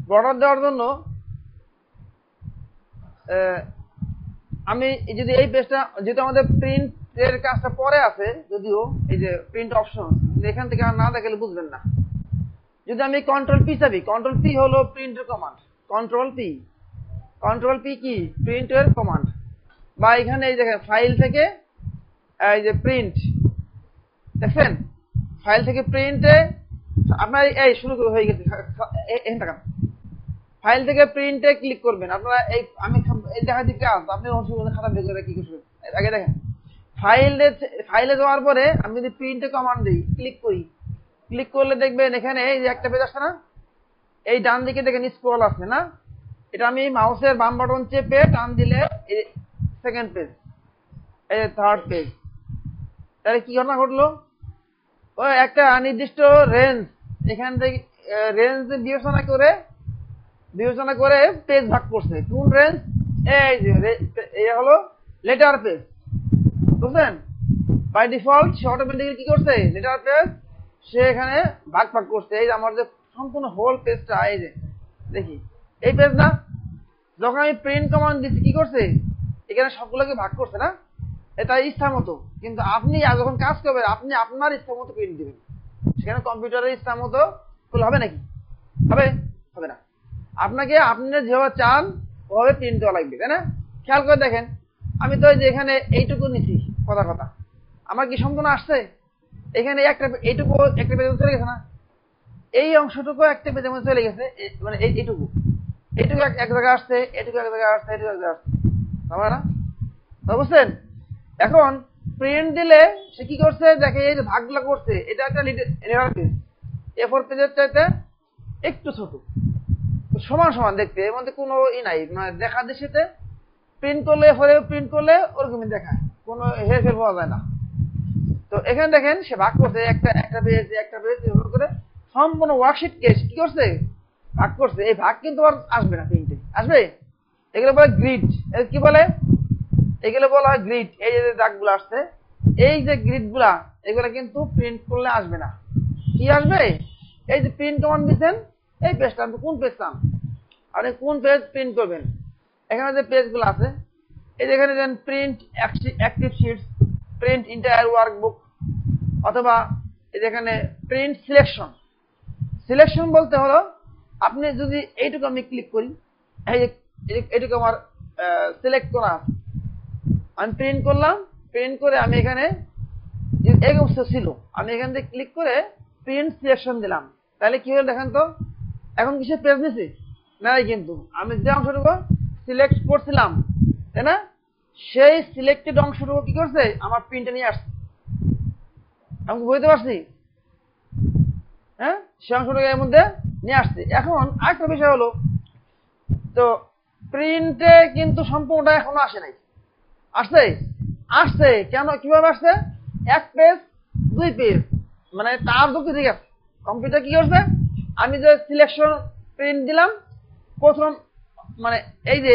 Border দেওয়ার জন্য আমি যদি এই পেজটা, যেহেতু আমাদের প্রিন্টের কাজটা পরে আছে, যদিও এই যে প্রিন্ট অপশন এখান থেকে না দেখালে বুঝবেন না। যদি আমি কন্ট্রোল পি চাবি, কন্ট্রোল পি হলো প্রিন্টের কমান্ড, কন্ট্রোল পি কি প্রিন্টের কমান্ড। বা এখানে এই দেখেন ফাইল থেকে এই যে প্রিন্ট, দেখছেন ফাইল থেকে প্রিন্টে আপনার এই শুরু হয়ে গেছে, ফাইল থেকে প্রিন্টে ক্লিক করবেন আপনারা। এই আমি এই দেখা দিকে আপনি খাতা বের করে কি করবেন আগে দেখেন। ফাইলে যাওয়ার পরে আমি যদি প্রিন্টে কমান্ড দিই, ক্লিক করলে দেখবেন এখানে এই যে একটা পেজ আসছে না, এই ডান দিকে দেখেন স্ক্রল আসছে না, এটা আমি মাউসের বাম বাটন চেপে টান দিলে এই সেকেন্ড পেজ, এই থার্ড পেজ। তাহলে কি ঘটনা ঘটলো, ওই একটা নির্দিষ্ট রেঞ্জ, এখান থেকে রেঞ্জ বিবেচনা করে পেজ ভাগ করছে। কোন রেঞ্জ, এই যে এই হলো লেটার পেজ, বুঝছেন? বাই ডিফল্ট সে অটোমেটিক্যালি কি করছে, লেটার পেজ সে এখানে ভাগ করছে। এই যে আমার যে সম্পূর্ণ হোল পেজটা, এই যে দেখি এই পেজ না, যখন আমি প্রিন্ট কমান্ড দিচ্ছি কি করছে, এখানে সবগুলোকে ভাগ করছে না, এটা ইচ্ছা মতো। কিন্তু আপনি যখন কাজ করবেন আপনি আপনার ইচ্ছা মতো প্রিন্ট দিবেন, সেখানে কম্পিউটারের ইচ্ছা মতো করলে হবে নাকি? হবে না। আপনাকে আপনি যেভাবে চান ওভাবে প্রিন্ট দেওয়া লাগবে, তাই না? খেয়াল করে দেখেন, আমি তো যে এখানে এইটুকু নিছি, কথা আমার কি সম্পূর্ণ আসছে? এখানে এইটুকু একটা পেজে চলে গেছে না, এই অংশটুকু একটা পেজের মধ্যে চলে গেছে, মানে এইটুকু এক জায়গায় আসছে, এটুকু এক জায়গায় আসছে, এটুকু এক জায়গায় আসছে, হবে না? বুঝছেন? এখন প্রিন্ট দিলে সে কি করছে, দেখে এই যে ভাগগুলো করছে, এটা একটা লেটার পেজ, A4 পেজের চাইতে একটু ছোট, সমান দেখতে, এর মধ্যে কোনো নাই, মানে দেখা দৃষ্টিতে প্রিন্ট করলে প্রিন্ট করলে ওরকমই দেখায়, কোনো হেরফের পাওয়া যায় না। তো এখানে দেখেন সে ভাগ করছে একটা পেজ এভাবে করে সম্পূর্ণ ওয়ার্কশিট কে কি করছে, ভাগ করছে। এই ভাগ কিন্তু আর আসবে না, প্রিন্টে আসবে, এগুলো বলে গ্রিড। কি বলে, এগুলো বলা হয় গ্রিড। এই যে দাগগুলো আসছে, এই যে গ্রিড গুলা, এগুলো কিন্তু প্রিন্ট করলে আসবে না। কি আসবে, এই যে প্রিন্ট কমান্ড দিচ্ছেন, এই পেজটা আপনি কোন পেজ চান, আপনি কোন পেজ প্রিন্ট করবেন, এখানে যে পেজগুলো আছে, এই যে এখানে দেন print active sheets, print entire workbook, অথবা এই যে এখানে প্রিন্ট সিলেকশন বলতে হলো, আপনি যদি এইটুকু আমি ক্লিক করি, এইটুকু আমার সিলেক্ট করা আছে, আমি প্রিন্ট করলাম, প্রিন্ট করে আমি এখানে এই অংশ ছিল, আমি এখান থেকে ক্লিক করে প্রিন্ট সিলেকশন দিলাম, তাহলে কি হলো দেখেন তো, এখন কি সে পেজ নিছে নাই, কিন্তু আমি যে অংশটুকু সিলেক্ট করছিলাম, তাই না, সেই সিলেক্টেড অংশটুকু কি করছে, আমার প্রিন্টে নিয়ে আসছে। আমি বুঝতে পারছি, হ্যাঁ, সে অংশটুকু এর মধ্যে নিয়ে আসছে। এখন আরেকটা বিষয় হলো, তো প্রিন্টে কিন্তু সম্পূর্ণটা এখনো আসে নাই, আসছে কেন, কিভাবে আসছে, এক পেজ দুই পেজ, মানে তার যুক্তি ঠিক আছে, কম্পিউটার কি করছে, আমি যে সিলেকশন প্রিন্ট দিলাম প্রথম, মানে এই যে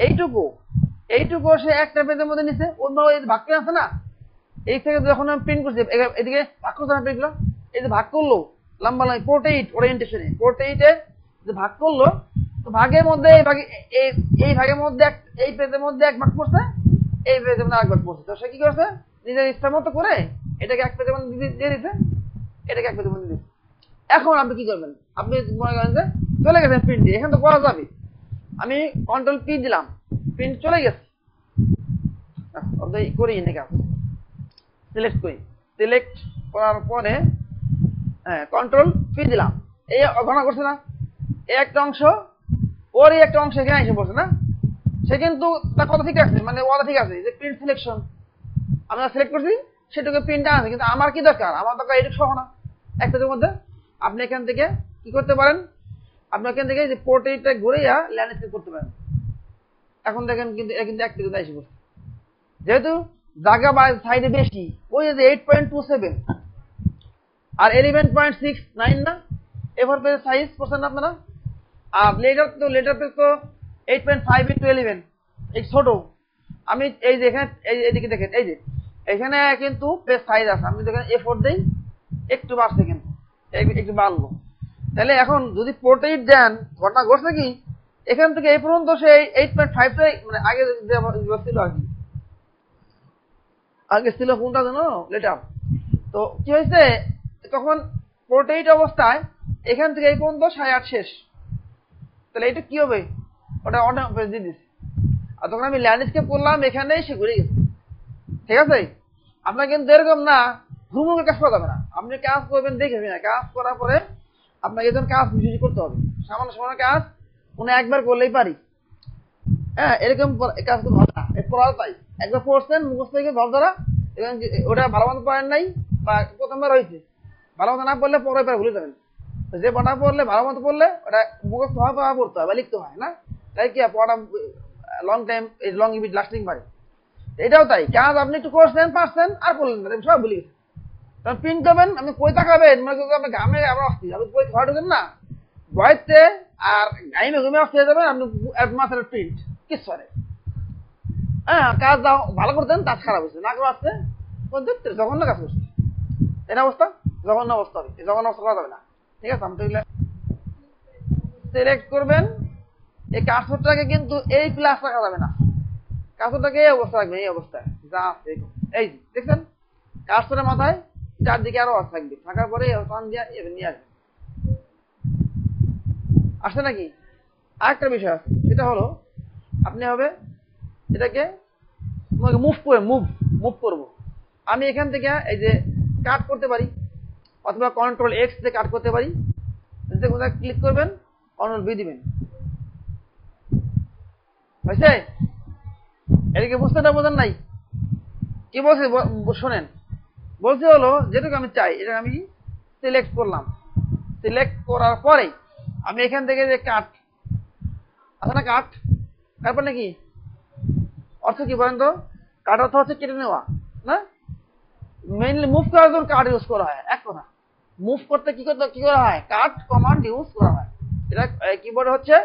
এইটুকু সে একটা পেজের মধ্যে নিছে, অন্য এই ভাগ করে আছে না, এই থেকে যখন আমি প্রিন্ট করছি, এদিকে ভাগ করছে না প্রিন্টগুলো, এই যে ভাগ করলো লম্বা নয়, পোর্ট্রেইট ওরিয়েন্টেশনে, পোর্ট্রেইটে যে ভাগ করলো, তো ভাগের মধ্যে এই ভাগের মধ্যে এই পেজের মধ্যে এক ভাগ করছে, এই পেজের মধ্যে আরেক ভাগ করছে। তো সে কি করছে, নিজের ইচ্ছা মতো করে এটাকে এক পেজের মধ্যে দিয়ে দিতে, এটাকে এক পেজের মধ্যে দিচ্ছে। এখন আপনি কি করবেন, আপনি মনে করেন যে চলে গেছেন প্রিন্টে, এখানে তো করা যাবে, আমি কন্ট্রোল পি দিলাম, প্রিন্ট চলে গেছে, করি নাকি সিলেক্ট করার পরে কন্ট্রোল পি দিলাম, এই ঘটনা করছে না, এই একটা অংশ ওর এই একটা অংশ এখানে এসে পড়ছে না, সে কিন্তু তার কথা ঠিক আছে, মানে ওটা ঠিক আছে যে প্রিন্ট সিলেকশন আমরা সিলেক্ট করছি, সেটুকু প্রিন্টটা আছে, কিন্তু আমার কি দরকার, আমার দরকার এইটুকু সহ না, একটার মধ্যে। আপনি এখান থেকে কি করতে পারেন, আপনি এখান থেকে যে পোর্ট্রেইটটা ঘুরিয়া ল্যান্ডস্কেপ করতে পারেন। এখন দেখেন কিন্তু এক পেজে এসে পড়ছে, যেহেতু জায়গা বা সাইডে বেশি, ওই যে 8.27 আর 11.69 না, A4 পেজের সাইজ করছেন আপনারা, আর লেটার পেজ তো 8.5:11, এই ছোট। আমি এই যে এখানে এইদিকে দেখেন, এই যে এখানে কিন্তু পেজ সাইজ আছে, আমি দেখেন A4 দেই, একটু বাড়ছে, কিন্তু একটু বাড়লো, তাহলে এখন যদি পোর্ট 8 দেন, ঘটনা ঘটছে কি এখান থেকে এই পর্যন্ত সেই 8.5 টা মানে আগে ছিল আর কি, আগে ছিল কোনটা জানো, লেটার। তো কি হয়েছে তখন পোর্ট 8 অবস্থায় এখান থেকে এই পর্যন্ত 8.5 শেষ, তাহলে এটা কি হবে, ওটা অনেক পেজ দিয়ে দিচ্ছে। আর তখন আমি ল্যান্ডস্কেপ করলাম, এখানেই সে ঘুরে গেছে। ঠিক আছে, আপনার কিন্তু এরকম না ঘুরমুখে কাজ করা যাবে না, আপনি কাজ করবেন দেখে না, কাজ করার পরে আপনাকে যখন কাজ বুঝি করতে হবে, সামান্য সামান্য কাজ মনে একবার করলেই পারি। হ্যাঁ, এরকম কাজ করতে হবে না, পড়া তাই একবার পড়ছেন মুখস্থ থেকে ঘর ধরা, এবং ওটা ভালো মতো পড়েন নাই বা প্রথমবার হয়েছে, ভালো মতো না পড়লে পরে পরে ভুলে যাবেন। যে পড়া পড়লে ভালো মতো পড়লে ওটা মুখস্থ হওয়া পড়তে হয় বা লিখতে হয় না, তাই কি পড়া লং টাইম লং ইভিট লাস্টিং পারে। এটাও তাই, কাজ আপনি একটু করছেন পারছেন আর করলেন সব ভুলে গেছেন, তখন প্রিন্ট করবেন, আপনি কই তাকাবেন, মনে করবেন আপনি ঘামে আবার আসছি, আপনি কই ঘর ঢুকেন না ভয়তে আর গাইমে ঘুমে আসতে যাবেন, আপনি মাথার প্রিন্ট কিচ্ছু নেই। হ্যাঁ, কাজ ভালো করতেন, কাজ খারাপ হয়েছে, না করে আসছে জঘন্য কাজ করছে, এটা অবস্থা জঘন্য অবস্থা হবে, জঘন্য অবস্থা করা যাবে না। ঠিক আছে, আপনি সিলেক্ট করবেন, এই কার্সরটাকে কিন্তু এই প্লাস রাখা যাবে না, কার্সরটাকে এই অবস্থা রাখবেন, এই অবস্থায় যা আছে এই দেখছেন কার্সরের মাথায় চারদিকে আরো থাকবে, থাকার পরে টান দিয়ে নিয়ে আসবে। আসছে নাকি? আরেকটা বিষয় আছে, সেটা হলো আপনি হবে এটাকে মুভ করবো, আমি এখান থেকে এই যে কাট করতে পারি, অথবা কন্ট্রোল এক্স দিয়ে কাট করতে পারি, কোথায় ক্লিক করবেন, কন্ট্রোল বি দিবেন, হয়েছে? এটাকে বোঝেন নাই কি বলছে শোনেন, বলছে হলো যেটুকু আমি চাই এটা আমি সিলেক্ট করলাম, সিলেক্ট করার পরে আমি এখান থেকে যে কাট আছে না, কাট তারপর নাকি অর্থ কি বলেন তো, কাট অর্থ হচ্ছে কেটে নেওয়া না, মেইনলি মুভ করার জন্য কাট ইউজ করা হয়। এক কথা, মুভ করতে কি করা হয়, কাট কমান্ড ইউজ করা হয়। এটা কিবোর্ডে হচ্ছে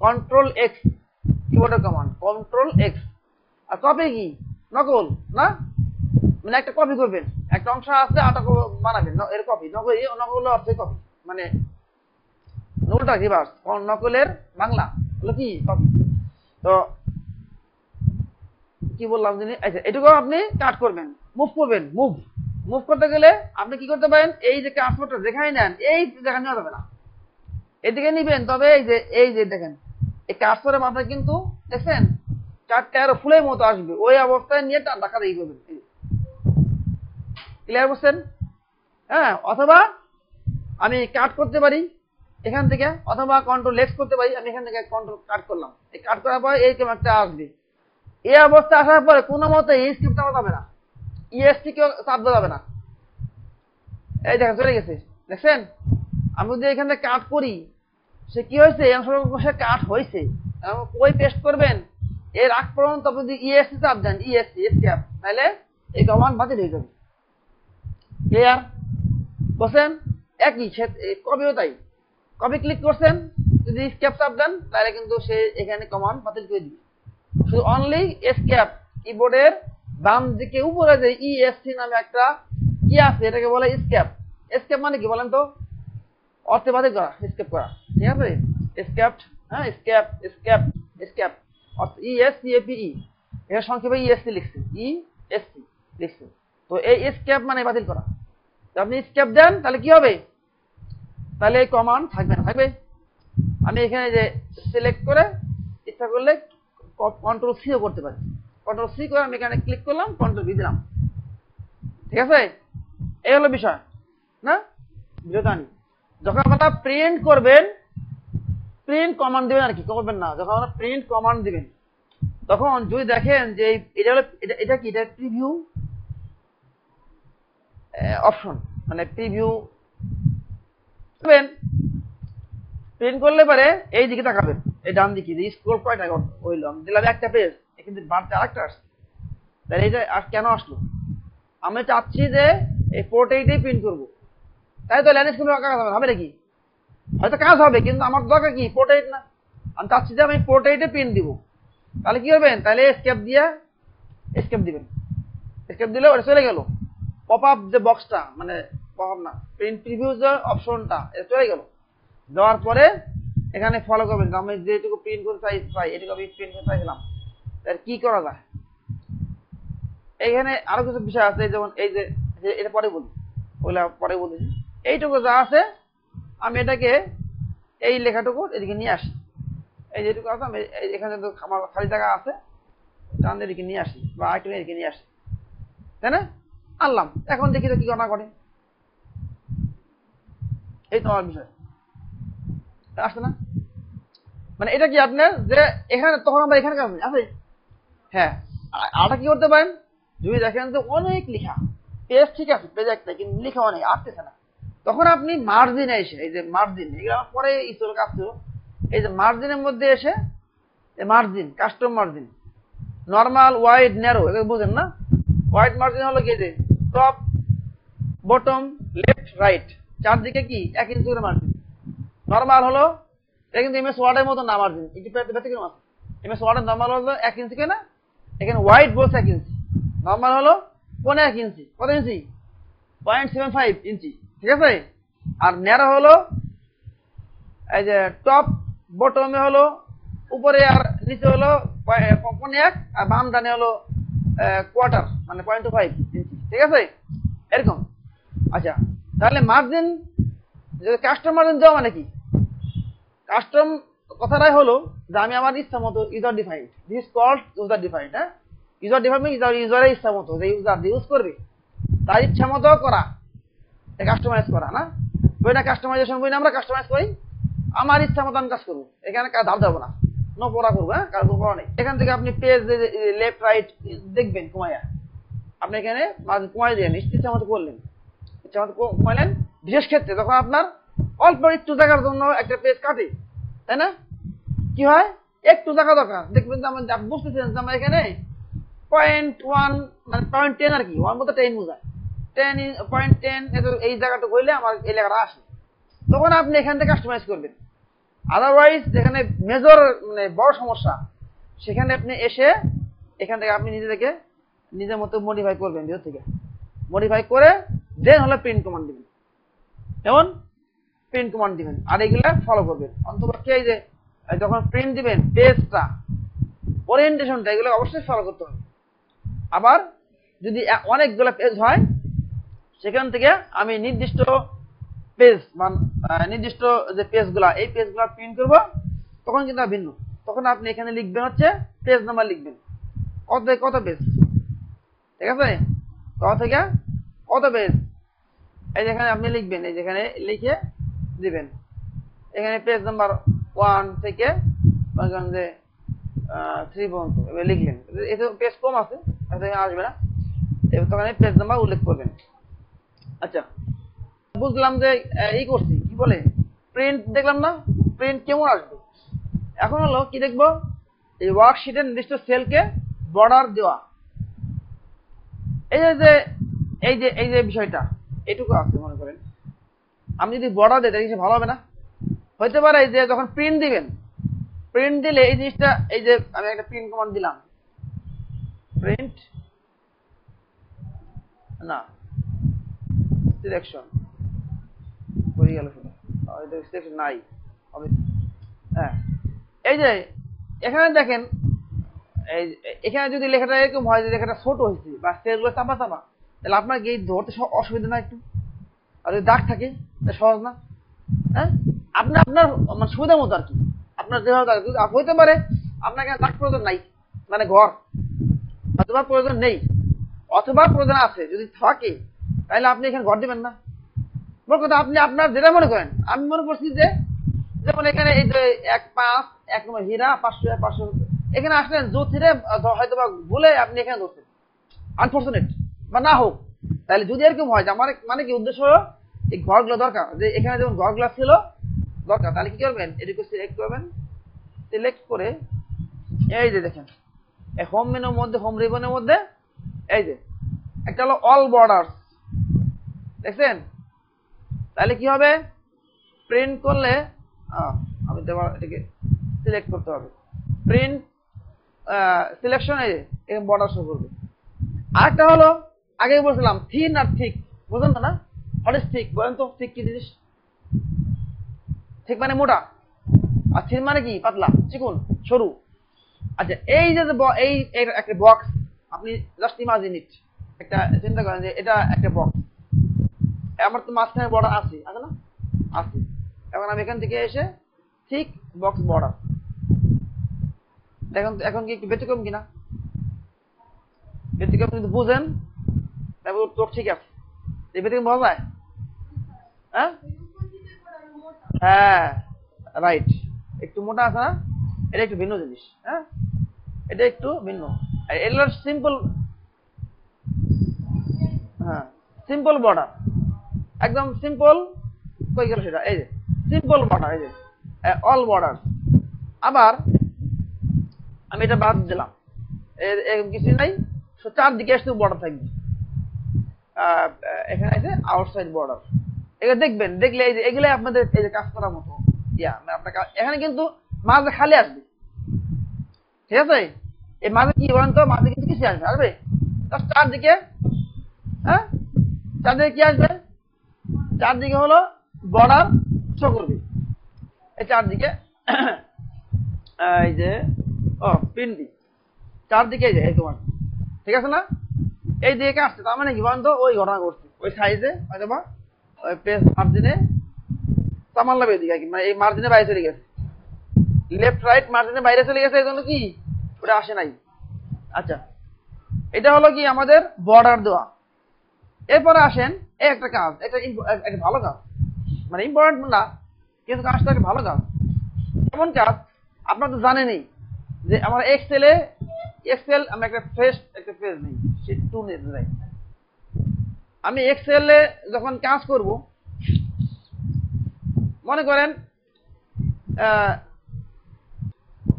কন্ট্রোল এক্স, কিবোর্ডের কমান্ড কন্ট্রোল এক্স। আর কপি কি নকল না, মানে একটা কপি করবেন, একটা অংশ আছে আটা বানাবেন এর কপি, নকল অর্থে কপি, মানে নোলটা রিভার্স, নকলের বাংলা হলো কি কপি। তো কি বললাম যিনি, আচ্ছা এটুকু আপনি কাট করবেন, মুভ করবেন, মুভ করতে গেলে আপনি কি করতে পারেন, এই যে কার্সরটা যেখানে নেন এই জায়গা নেওয়া যাবে না, এদিকে নিবেন, তবে এই যে দেখেন এই কার্সরের মাথায় কিন্তু দেখছেন চারটে আরো ফুলের মতো আসবে, ওই অবস্থায় নিয়ে টান রাখা দিয়ে করবেন, ক্লিয়ার বুঝছেন? হ্যাঁ, অথবা আমি কাট করতে পারি এখান থেকে, অথবা কন্ট্রোল এক্স করতে পারি, আমি এখান থেকে কন্ট্রোল কাট করলাম, এই কাট করার পরে এই একটা আসবে, এই অবস্থা আসার পরে কোনো মতে এই স্ক্রিপ্ট চাপা যাবে না, ইএসটি কেউ চাপ দেওয়া যাবে না, এই দেখেন চলে গেছে, দেখছেন? আমি যদি এখানে কাট করি, সে কি হয়েছে, সে কাট হয়েছে, কই পেস্ট করবেন এর আগ পর্যন্ত আপনি যদি ইএসটি চাপ দেন, ইএসটি এসকেপ, তাহলে এই কমান্ড বাতিল হয়ে যাবে। ক্লিয়ার বুঝছেন? একই কপিও তাই, কপি ক্লিক করছেন, যদি এসকেপ চাপ দেন তাহলে কিন্তু সে এখানে কমান্ড বাতিল করে দিবে। শুধু অনলি এসকেপ, কিবোর্ডের বাম দিকে উপরে যে ইএসসি নামে একটা কি আছে এটাকে বলে এসকেপ। এসকেপ মানে কি বলেন তো, অর্থে বাতিল করা, এসকেপ করা, ঠিক আছে? এসকেপ, হ্যাঁ এসকেপ এসকেপ এসকেপ ইএসসিএপি, এর সংক্ষেপে ইএসসি লিখছে, ইএসসি লিখছে। তো এই এসকেপ মানে বাতিল করা, আপনি এসকেপ দেন তাহলে কি হবে, তাহলে এই কমান্ড থাকবে না, থাকবে। আমি এখানে যে সিলেক্ট করে ইচ্ছা করলে কন্ট্রোল সিও করতে পারি, কন্ট্রোল সি করে আমি এখানে ক্লিক করলাম, কন্ট্রোল ভি দিলাম, ঠিক আছে? এই হলো বিষয় না, ভিডিওটা আনি। যখন আপনারা প্রিন্ট করবেন, প্রিন্ট কমান্ড দিবেন আর কি করবেন না, যখন আপনারা প্রিন্ট কমান্ড দিবেন তখন যদি দেখেন যে এটা হলো এটা কি, এটা প্রিভিউ অপশন, মানে প্রিভিউ প্রিন্ট করলে পারে এই দিকে তাকাবেন, এই ডান দিকে যে স্ক্রল কয়টা হইলো, আমি দিলাম একটা পেজ, কিন্তু বাড়তে আরেকটা আসছে, তাহলে এইটা আর কেন আসলো, আমি চাচ্ছি যে এই পোর্ট 8 প্রিন্ট করবো, তাই তো ল্যান্ডস্কেপে কাজ হবে নাকি, হয়তো কাজ হবে কিন্তু আমার দরকার কি পোর্ট 8 না, আমি চাচ্ছি যে আমি পোর্ট 8 প্রিন্ট দিব, তাহলে কি করবেন, তাহলে এসকেপ দিয়ে এসকেপ দিবেন, এসকেপ দিলে ওটা চলে গেল, পপ আপ যে বক্সটা, মানে পপ আপ না, প্রিন্ট প্রিভিউ যে অপশনটা এটা চলে গেল, দেওয়ার পরে এখানে ফলো করবেন, আমি যেটুকু প্রিন্ট করতে চাই এটুকু আমি প্রিন্ট করতে চাইছিলাম, তার কি করা যায়। এইখানে আরো কিছু বিষয় আছে, যেমন এই যে এটা পরে বলি, ওইগুলা পরে বলতেছি। এইটুকু যা আছে আমি এটাকে এই লেখাটুকু এদিকে নিয়ে আসি, এই যেটুকু আছে আমি এখানে তো আমার খালি জায়গা আছে, টান এদিকে নিয়ে আসি বা আরেকটু এদিকে নিয়ে আসি, তাই না? আনলাম, এখন দেখি তো কি ঘটনা ঘটে। এই তোমার বিষয় আসছে না? মানে এটা কি আপনার যে এখানে তখন আমরা এখানে কাজ আছে। হ্যাঁ, আটা কি করতে পারেন, যদি দেখেন যে অনেক লেখা, পেজ ঠিক আছে, পেজ একটা কিন্তু লেখা অনেক আসতেছে না, তখন আপনি মার্জিনে এসে, এই যে মার্জিন, এগুলো আমার পরে ইসোর কাজ ছিল, এই যে মার্জিনের মধ্যে এসে margin, custom margin, normal, wide, narrow, এগুলো বুঝেন না? ওয়াইড মার্জিন হলো কি, যে টপ, বটম, লেফট, রাইট, চারদিকে কি 1 ইঞ্চি করে মার্জিন। নর্মাল হলো, এটা কিন্তু এমএস ওয়ার্ডের মতো না, মার্জিন একটু ব্যতিক্রম আছে। এমএস ওয়ার্ডের নর্মাল হলো 1 ইঞ্চি কেনা, এখানে ওয়াইড বলছে 1 ইঞ্চি, নর্মাল হলো 1.5 ইঞ্চি, কত ইঞ্চি, 0.75 ইঞ্চি, ঠিক আছে। আর ন্যারো হলো এই যে টপ, বটমে হলো উপরে আর নিচে হলো 1.1, আর বাম ডানে হলো কোয়ার্টার, মানে 0.25 ইঞ্চি, ঠিক আছে, এরকম। আচ্ছা, তাহলে মার্জিন, যদি কাস্টম মার্জিন দেওয়া মানে কি, কাস্টম কথাটাই হলো যে আমি আমার ইচ্ছা মতো user defined, this called user defined. হ্যাঁ, ইউজার ডিফাইন্ড ইউজারের ইচ্ছা মতো, যে ইউজার ইউজ করবে তার ইচ্ছা মতো করা, কাস্টমাইজ করা না, বই না কাস্টমাইজেশন বই না, আমরা কাস্টমাইজ করি, আমার ইচ্ছা মতো আমি কাজ করবো, এখানে ধার দেবো না, নো পড়া করবো, হ্যাঁ, কাজ করা নেই। এখান থেকে আপনি পেজ লেফট রাইট দেখবেন কমাইয়া, আপনি এখানে কমাই দিলেন, ইচ্ছা মতো করলেন, ইচ্ছা মতো কমাইলেন। বিশেষ ক্ষেত্রে যখন আপনার অল্প একটু জায়গার জন্য একটা পেজ কাটে, তাই না, কি হয়, একটু জায়গা দরকার, দেখবেন যে আপনি বুঝতেছেন যে আমার এখানে 0.1 মানে 0.10 আর কি, 1 মতো 10 বোঝায়, 0.10 এই জায়গাটুকু হইলে আমার এই লেখাটা আসে, তখন আপনি এখান থেকে কাস্টমাইজ করবেন। আদারওয়াইজ যেখানে মেজর মানে বড় সমস্যা, সেখানে আপনি এসে এখান থেকে আপনি নিজের মতো মডিফাই করবেন, ভিতর থেকে মডিফাই করে দেন হলে প্রিন্ট কমান্ড দিবেন, যেমন প্রিন্ট কমান্ড দিবেন, আর এগুলা ফলো করবেন অন্তপক্ষে। এই যে যখন প্রিন্ট দিবেন পেজটা, ওরিয়েন্টেশনটা, এগুলো অবশ্যই ফলো করতে হবে। আবার যদি অনেকগুলো পেজ হয়, সেখান থেকে আমি নির্দিষ্ট পেজ নির্দিষ্ট যে পেজগুলা, এই পেজগুলা প্রিন্ট করব, তখন কিন্তু ভিন্ন, তখন আপনি এখানে লিখবেন হচ্ছে পেজ নাম্বার লিখবেন, কত পেজ, ঠিক আছে, কত থেকে কত পেজ, এই যেখানে আপনি লিখবেন, এই যেখানে লিখে দিবেন, এখানে পেজ নাম্বার 1 থেকে যে 3 পর্যন্ত এবার লিখলেন, এতে পেজ কম আছে, আসবে না, তখন পেজ নাম্বার উল্লেখ করবেন। আচ্ছা, বুঝলাম যে এই করছি, কি বলে প্রিন্ট দেখলাম না, প্রিন্ট কেমন আসবে। এখন হলো কি দেখবো, এই ওয়ার্কশিটের নির্দিষ্ট সেলকে বর্ডার দেওয়া, এই যে বিষয়টা এটুকু আছে, মনে করেন আমি যদি বর্ডার দিই তাহলে ভালো হবে না, হইতে পারে যে যখন প্রিন্ট দিবেন, প্রিন্ট দিলে এই জিনিসটা, এই যে আমি একটা প্রিন্ট কমান্ড দিলাম, প্রিন্ট না সিলেকশন হয়ে গেল, সিলেকশন নাই, হ্যাঁ, এই যে এখানে দেখেন, এখানে যদি লেখাটা এরকম হয় যে লেখাটা ছোট হয়েছে বা সেলগুলো চাপা চাপা, তাহলে আপনার কি ধরতে অসুবিধা না একটু, আর যদি দাগ থাকে সহজ না, হ্যাঁ, আপনি আপনার মানে সুবিধা মতো আর কি, আপনার যেভাবে হইতে পারে আপনার এখানে দাগ প্রয়োজন নাই, মানে ঘর অথবা প্রয়োজন নেই, অথবা প্রয়োজন আছে, যদি থাকে তাহলে আপনি এখানে ঘর দিবেন না। বল কথা, আপনি আপনার যেটা মনে করেন, আমি মনে করছি যে যেমন এখানে এই যে 1.5 1 নম্বর হীরা 500 এখানে আসলেন জ্যোতিরে, হয়তো বা ভুলে আপনি এখানে ধরছেন, আনফরচুনেট বা না হোক, তাহলে যদি এরকম হয় যে আমার মানে কি উদ্দেশ্য হলো এই ঘরগুলো দরকার, যে এখানে যেমন ঘরগুলো ছিল দরকার, তাহলে কি করবেন, এটিকে সিলেক্ট করবেন, সিলেক্ট করে এই যে দেখেন এই হোম মেনুর মধ্যে, হোম রিবনের মধ্যে এই যে একটা হলো অল বর্ডার্স, দেখছেন, তাহলে কি হবে, প্রিন্ট করলে আমি এটাকে সিলেক্ট করতে হবে, প্রিন্ট সিলেকশন, এই বর্ডার শো করবে। আরেকটা হলো আগে বলছিলাম থিন আর থিক, বুঝলেন না, হোয়াট ইজ থিক, বলেন তো থিক কি জিনিস, ঠিক মানে মোটা, আর থিন মানে কি পাতলা চিকন সরু। আচ্ছা এই যে এই একটা বক্স, আপনি জাস্ট ইমাজিন ইট, একটা চিন্তা করেন যে এটা একটা বক্স, আমার তো মাঝখানে বর্ডার আছে না, আছে। এখন আমি এখান থেকে এসে ঠিক বক্স বর্ডার, এখন কি একটু ব্যতিক্রম কিনা? ব্যতিক্রম কিন্তু বুঝেন, তারপর তোর ঠিক আছে, এই ব্যতিক্রম বোঝা যায়। হ্যাঁ রাইট, একটু মোটা আছে না, এটা একটু ভিন্ন জিনিস। হ্যাঁ এটা একটু ভিন্ন, এগুলো সিম্পল। হ্যাঁ সিম্পল বর্ডার, একদম সিম্পল। কই গেল সেটা? এই যে সিম্পল বর্ডার, এই যে অল বর্ডার। আবার আমি এটা বাদ দিলাম, কিছু নাই, চারদিকে আসতে বর্ডার থাকবে। এখানে আছে আউটসাইড বর্ডার, এগুলো দেখবেন, দেখলে এই যে এগুলো আপনাদের এই যে কাজ করার মতো আপনার এখানে কিন্তু মাঝে খালি আসবে, ঠিক আছে? এই মাঝে কি বলেন তো, মাঝে কিন্তু কিছু আসবে চারদিকে। হ্যাঁ চারদিকে কি আসবে? চারদিকে হলো বর্ডার শো করবে, এই চারদিকে। এই যে পিন্ডি চারদিকে এই তোমার, ঠিক আছে না? এই দিকে আসছে, তার মানে কি বলেন তো, ওই ঘটনা ঘটছে ওই সাইজে, হয়তো বা ওই পেজ মার্জিনে সামাল্লাবে এদিকে আর কি, মানে এই মার্জিনে বাইরে চলে গেছে, লেফট রাইট মার্জিনে বাইরে চলে গেছে, এই জন্য কি ওটা আসে নাই। আচ্ছা এটা হলো কি আমাদের বর্ডার দেওয়া। এরপরে আসেন এই একটা কাজ, একটা ভালো কাজ, মানে ইম্পর্টেন্ট না কিন্তু কাজটা একটা ভালো কাজ। এমন কাজ আপনার তো জানেনই যে আমার এক্সেল আমি একটা পেজ নেই, শীট 2 নেই। আমি এক্সেলে যখন কাজ করব, মনে করেন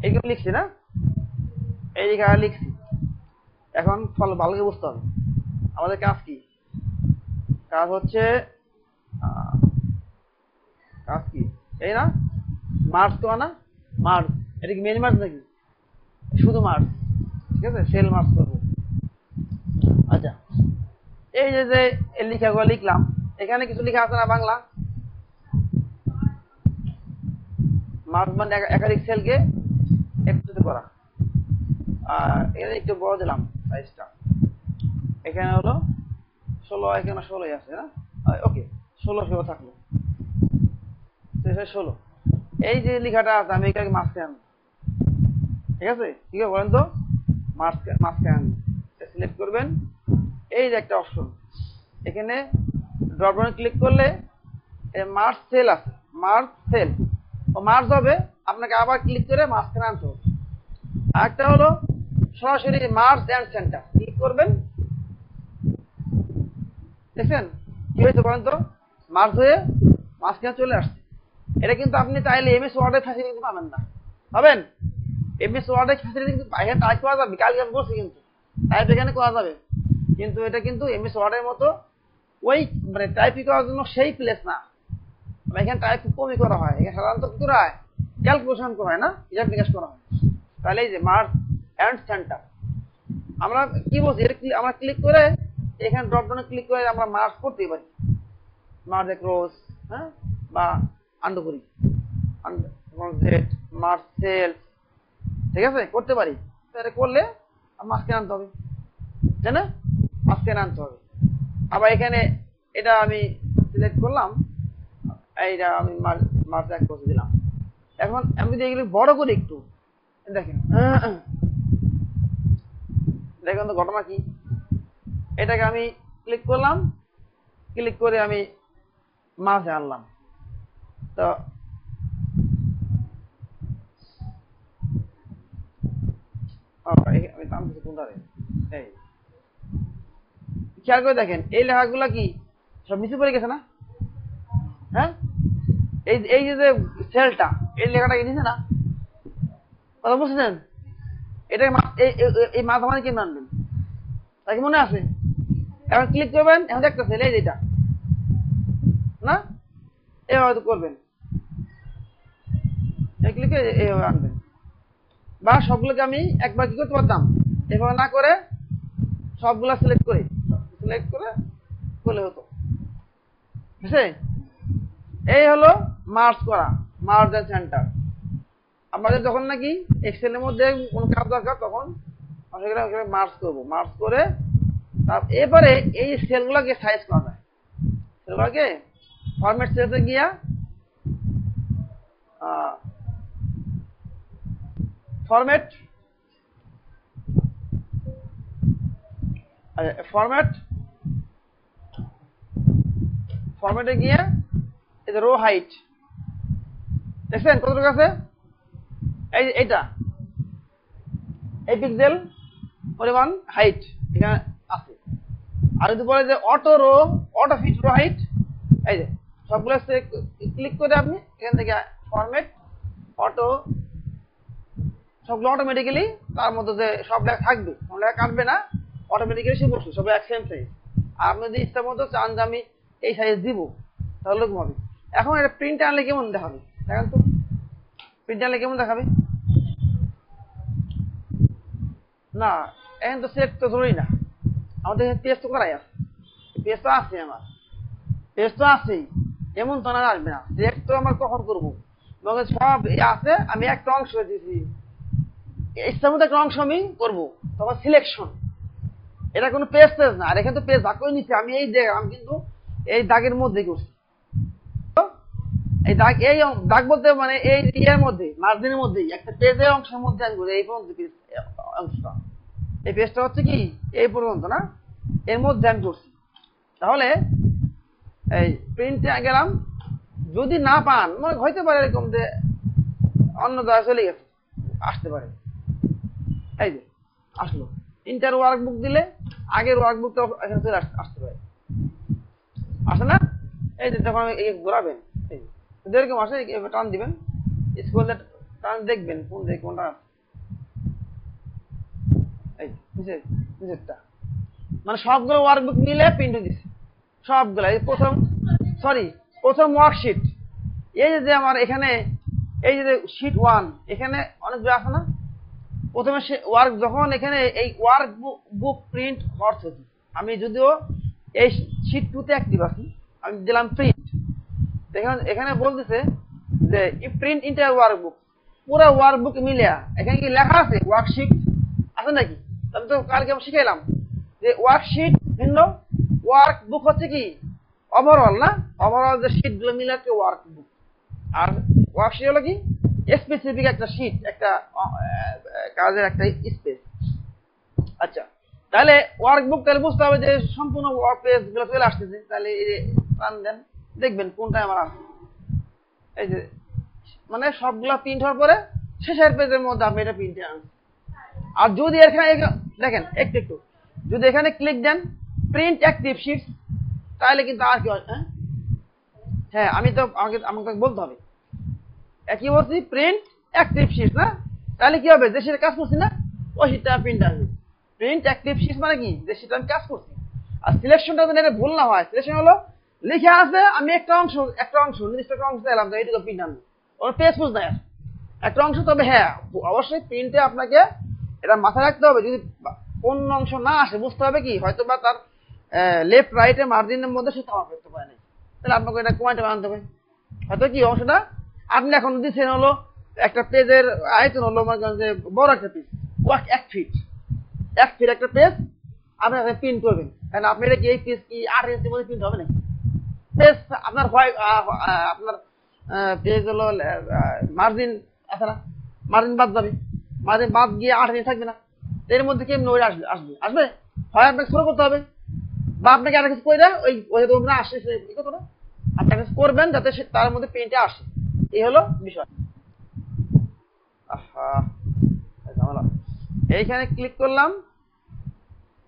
এইগুলো লিখছি না, এই লেখা লিখছি। এখন ফল ভালো করে বুঝতে হবে আমাদের কাজ কি। কাজ হচ্ছে এই না, মার্চ তো না, মার্চ এটা কি মেন মার্চ নাকি শুধু মার্চ? ঠিক আছে, সেল মার্চ করবো। আচ্ছা এই যে লেখাগুলো লিখলাম, এখানে কিছু লেখা আছে না বাংলা, মার্চ মানে একাধিক সেলকে একত্রিত করা। আর এখানে একটু বড় দিলাম সাইজটা, এখানে হলো 16, এখানে 16 আছে না, ওকে 16 থাকলো, 16। এই যে লেখাটা আছে আমি এটাকে মাঝখানে আনবো, ঠিক আছে? ঠিক আছে বলেন তো, মাঝখানে আনবো, সিলেক্ট করবেন। এই যে একটা অপশন, এখানে ড্রপ ডাউনে ক্লিক করলে মার্চ সেল আছে, মার্চ সেল ও মার্চ হবে, আপনাকে আবার ক্লিক করে মাঝখানে আনতে হবে। আরেকটা হলো সরাসরি মার্চ এন্ড সেন্টার, ক্লিক করবেন, দেখছেন কি হয়েছে বলেন তো, মার্চ হয়ে মাঝখানে চলে আসছে। এটা কিন্তু আপনি চাইলে এমএস ওয়ার্ডের ফ্যাসিলিটি পাবেন না, পাবেন এমএস ওয়ার্ডের ফ্যাসিলিটি কিন্তু বাইরে টাইপ করা যাবে, কালকে আমি বলছি কিন্তু টাইপ এখানে করা যাবে, কিন্তু এটা কিন্তু এমএস ওয়ার্ডের মতো ওই মানে টাইপিং করার জন্য সেই প্লেস না। এখানে টাইপ খুব কমই করা হয়, এখানে সাধারণত কি করা হয়, ক্যালকুলেশন করা হয় না, হিসাব নিকাশ করা হয়। তাহলে এই যে মার্চ এন্ড সেন্টার আমরা কি বলছি, আমরা ক্লিক করে এখানে ড্রপ ডাউনে ক্লিক করে আমরা মার্চ করতেই পারি, মার্চ ক্রস, হ্যাঁ, বা আন্ডু করি, মার্চ সেল, ঠিক আছে করতে পারি। তাহলে করলে মাঝখানে আনতে হবে, তাই না? মাঝখানে আনতে হবে। আবার এখানে এটা আমি সিলেক্ট করলাম, এইটা আমি মার্চ এক করে দিলাম। এখন আমি যদি এগুলো বড় করি একটু, দেখেন দেখেন তো ঘটনা কি। এটাকে আমি ক্লিক করলাম, ক্লিক করে আমি মাঝে আনলাম, তো আমি টানতেছি কোনটারে, এই খেয়াল করে দেখেন এই লেখাগুলা কি সব নিচে পড়ে গেছে না? হ্যাঁ এই যে সেলটা, এই লেখাটা কি নিচে না, কথা বুঝছেন? এটা এই মাঝামাঝি কেন আনবেন, তা কি মনে আছে? এখন ক্লিক করবেন, এখন একটা সেল এই যেটা না, এভাবে করবেন, ক্লিক করে এইভাবে আনবেন। বা সবগুলোকে আমি একবার কি করতে পারতাম, এভাবে না করে সবগুলা সিলেক্ট করে করলে হতো, বুঝছে? এই হলো মার্জ করা, মার্জ এন্ড সেন্টার। আমাদের যখন নাকি এক্সেল এর মধ্যে কোন কাজ দরকার তখন সেখানে মার্জ করব, মার্জ করে এবারে এই সেলগুলোকে সাইজ করা যায়। সেলগুলোকে ফরম্যাট সেলসে গিয়া ফরম্যাট ফরম্যাটে গিয়ে এই যে রো হাইট দেখছেন কতটুকু আছে, এই এইটা এই পিক্সেল পরিমাণ হাইট এখানে আছে। আর যদি বলে যে auto row, auto fit row height, এই যে সবগুলো ক্লিক করে আপনি এখান থেকে ফরম্যাট অটো, সবগুলো অটোমেটিক্যালি তার মধ্যে যে সব লেখা থাকবে, কোনো লেখা কাটবে না, অটোমেটিক্যালি সে বসবে, সব এক সেম সাইজ। আর আপনি যদি ইচ্ছা মতো চান যে আমি এই সাইজ দিব তাহলে এরকম হবে। এখন এটা প্রিন্ট আনলে কেমন দেখাবে দেখেন তো, প্রিন্ট আনলে কেমন দেখাবে না, এখন তো সেট তো ধরি না, আমাদের পেজ তো করাই আছে, পেজ তো আছে, আমার পেজ তো আছেই, এমন তো না আসবে না, সেট তো আমার কখন করবো, সব আছে, আমি একটা অংশ দিয়েছি, ইচ্ছার মধ্যে একটা অংশ আমি করবো, তখন সিলেকশন, এটা কোনো পেজ টেজ না। আর এখানে তো পেজ ভাগ করে নিচ্ছি, আমি এই আমি কিন্তু এই দাগের মধ্যে করছি, এই দাগ, এই দাগ বলতে মানে এই ইয়ের মধ্যে মার্জিনের মধ্যেই একটা পেজের অংশের মধ্যে আমি করি, এই পর্যন্ত পেজ অংশটা, এই পেজটা হচ্ছে কি এই পর্যন্ত না, এর মধ্যে আমি করছি। তাহলে এই প্রিন্টে গেলাম, যদি না পান মানে হইতে পারে এরকম যে অন্য জায়গায় চলে গেছে, আসতে পারে, এই যে আসলো, ইন্টার ওয়ার্কবুক দিলে আগের ওয়ার্কবুকটা এখানে চলে আসতে পারে, আসে না, এই যে যখন ঘোরাবেন এরকম আসে, টান দিবেন, স্কুলে টান দেখবেন কোন কোনটা, এই নিচেরটা, মানে সবগুলো ওয়ার্কবুক মিলে প্রিন্ট দিচ্ছে সবগুলো। এই প্রথম ওয়ার্কশিট, এই যে আমার এখানে এই যে শীট 1 এখানে অনেকগুলো আছে না, প্রথমে ওয়ার্ক যখন এখানে এই ওয়ার্ক বুক প্রিন্ট হচ্ছে, আমি যদিও এই শীট 2 তে অ্যাক্টিভ আছি, আমি দিলাম প্রিন্ট, এখানে বলতেছে যে প্রিন্ট ইন্টার ওয়ার্কবুক, পুরো ওয়ার্কবুক মিলিয়া এখানে কি লেখা আছে ওয়ার্কশিট আছে নাকি, আমি তো কালকে আমি শিখাইলাম যে ওয়ার্কশিট ভিন্ন, ওয়ার্কবুক হচ্ছে কি ওভারঅল না, ওভারঅল যে শীট গুলো মিলে একটা ওয়ার্কবুক, আর ওয়ার্কশিট হলো কি স্পেসিফিক একটা শীট, একটা কাজের একটা স্পেস। আচ্ছা, তাহলে ওয়ার্কবুক তাহলে বুঝতে হবে যে সম্পূর্ণ ওয়ার্ক পেজ গুলো চলে আসতেছে, তাহলে টান দেন দেখবেন কোনটা আমার আছে, এই যে মানে সবগুলা প্রিন্ট হওয়ার পরে শেষের পেজের মধ্যে আপনি এটা প্রিন্টে আনছেন। আর যদি এখানে দেখেন একটু যদি এখানে ক্লিক দেন প্রিন্ট অ্যাক্টিভ শিটস, তাহলে কিন্তু আর কি হয়, হ্যাঁ আমি তো আমাকে বলতে হবে একই বলছি প্রিন্ট অ্যাক্টিভ শিটস না, তাহলে কি হবে যে সেটা কাজ করছি না ওই শিটটা প্রিন্ট আসবে। প্রিন্ট অ্যাক্টিভ শিটস মানে কি যে সেটা আমি কাজ করছি। আর সিলেকশনটা যদি এটা ভুল না হয়, সিলেকশন হলো লিখে আছে আমি একটা অংশ নির্দিষ্ট একটা অংশ দিলাম, তো এইটুকু প্রিন্ট আনবো, ওর পেজ বুঝ নাই একটা অংশ। তবে হ্যাঁ অবশ্যই প্রিন্টে আপনাকে এটা মাথায় রাখতে হবে, যদি কোন অংশ না আসে বুঝতে হবে কি হয়তো বা তার লেফট রাইটে মার্জিনের মধ্যে সে কমা করতে পারে না, তাহলে আপনাকে এটা কমাইতে বানাতে হবে। হয়তো কি অংশটা আপনি এখন দিচ্ছেন হলো একটা পেজের আয়তন হলো যে বড় একটা পিস, 1 ফিট একটা পেজ আপনি প্রিন্ট করবেন, কারণ আপনি এটা কি এই পেজ কি 8 ইঞ্চির মধ্যে প্রিন্ট হবে নাকি, পেজ আপনার আপনার পেজ হলো মার্জিন আছে না, মার্জিন বাদ যাবে, মার্জিন বাদ গিয়ে 8 ইঞ্চি থাকবে না, এর মধ্যে কেমন ওই আসবে হয় আপনাকে শুরু করতে হবে, বা আপনাকে আর কিছু করে দেন ওই তোমরা আসে এই কথা না, আপনি কিছু করবেন যাতে তার মধ্যে প্রিন্টে আসে, এই হলো বিষয়। এইখানে ক্লিক করলাম,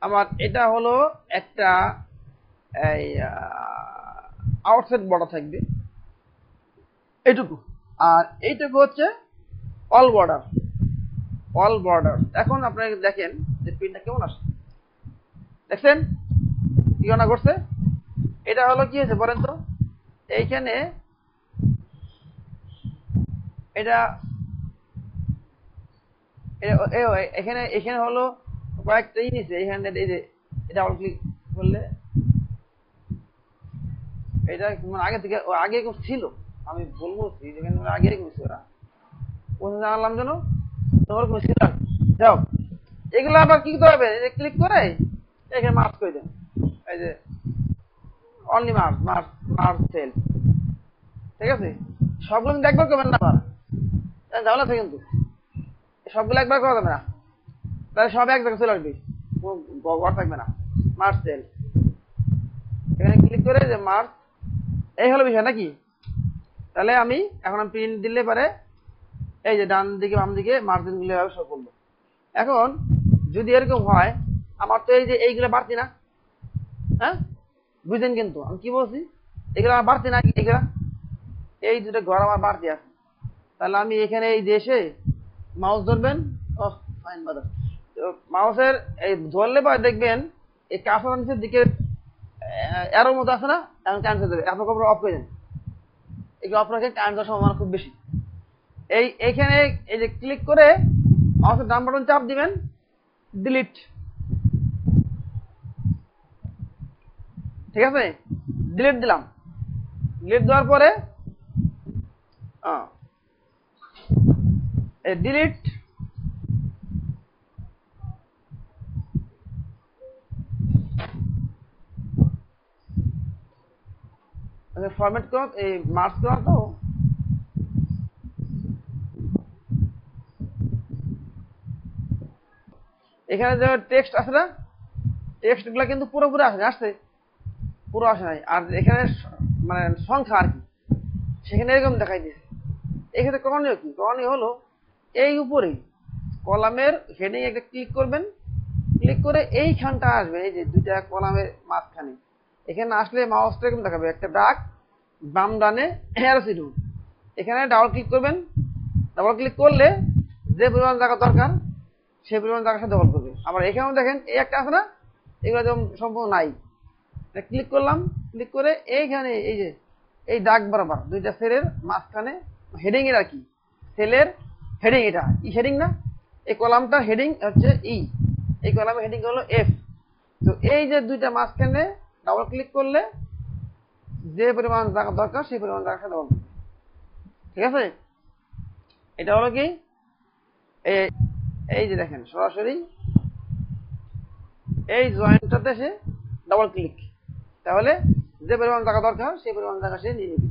আমার এটা হলো একটা এই আউটসাইড বর্ডার থাকবে এইটুকু, আর এইটুকু হচ্ছে অল বর্ডার। এখন আপনারা দেখেন যে প্রিন্টটা কেমন আসে, দেখছেন কি না করছে, এটা হলো কি হয়েছে বলেন তো, এইখানে এটা এখানে হলো কয়েকটা নিচে এখানে এই যে এটা অল ক্লিক করলে এটা মানে আগে থেকে আগে ছিল, আমি বলবো যেখানে আগে করছি ওরা কোন জানালাম যেন তোমার কোনো ছিল যাও। এগুলো আবার কি করতে হবে, ক্লিক করে এখানে মার্ক করে দেন, এই যে only mark mark mark cell. ঠিক আছে, সবগুলো কিন্তু একবার করবেন না, আবার ঝামেলা আছে কিন্তু সবগুলো একবার করা যাবে না, তাহলে সব এক জায়গায় চলে আসবে, কোনো ঘর থাকবে না। মার্ক সেল এখানে ক্লিক করে যে মার্ক, এই হলো বিষয় নাকি। তাহলে আমি এখন প্রিন্ট দিলে পারে এই যে ডান দিকে বাম দিকে মার্জিন গুলো এভাবে শো করলো। এখন যদি এরকম হয়, আমার তো এই যে এইগুলো বাড়তি না, হ্যাঁ বুঝলেন কিন্তু আমি কি বলছি, এগুলো আমার বাড়তি না, এগুলা এই দুটো ঘর আমার বাড়তি আছে। তাহলে আমি এখানে এই দেশে মাউস ধরবেন, ফাইন বাদার, মাউসের এই ধরলে পরে দেখবেন এই কাঁচা নিচের দিকে এরোর মতো আছে না, এখন ক্যান্সেল দেবে, এত খবর অফ করে দেন, এগুলো অফ রাখে কারেন্ট যাওয়ার সম্ভাবনা খুব বেশি। এইখানে এই যে ক্লিক করে মাউসের ডান বাটন চাপ দিবেন, ডিলিট। ঠিক আছে, ডিলিট দিলাম। ডিলিট দেওয়ার পরে ডিলিট ফরম্যাট করা, এই মার্জ করা, তো এখানে যে টেক্সট আছে না, টেক্সট গুলা কিন্তু পুরোপুরি আসছে পুরো আসে নাই, আর এখানে মানে সংখ্যা আর কি সেখানে এরকম দেখাই দিয়েছে। এক্ষেত্রে করণীয় কি, করণীয় হলো এই উপরে কলামের হেডিং একটা ক্লিক করবেন, ক্লিক করে এইখানটা আসবে, এই যে দুইটা কলামের মাঝখানে, এখানে আসলে মাউসটা এরকম দেখাবে একটা দাগ, বাম ডানে অ্যারো চিহ্ন, এখানে ডাবল ক্লিক করবেন। ডাবল ক্লিক করলে যে পরিমাণ জায়গা দরকার সেই পরিমাণ জায়গার সাথে ডবল করবে। আবার এখানেও দেখেন এই একটা আছে না, এগুলো যেমন সম্পূর্ণ নাই, ক্লিক করলাম, ক্লিক করে এইখানে এই যে এই দাগ বরাবর দুইটা সেলের মাঝখানে হেডিং এর আর কি, সেলের হেডিং, এটা ই হেডিং না, এই কলামটা হেডিং হচ্ছে ই, এই কলামের হেডিং হলো এফ। তো এই যে দুইটা মাঝখানে ডাবল ক্লিক করলে যে পরিমাণ জায়গা দরকার সেই পরিমাণ জায়গার সাথে ডবল করবে। ঠিক আছে, এটা হলো কি এই যে দেখেন সরাসরি এই জয়েন্টটাতে সে ডাবল ক্লিক, তাহলে যে পরিমাণ জায়গা দরকার সেই পরিমাণ জায়গা সে নিয়ে নেবে।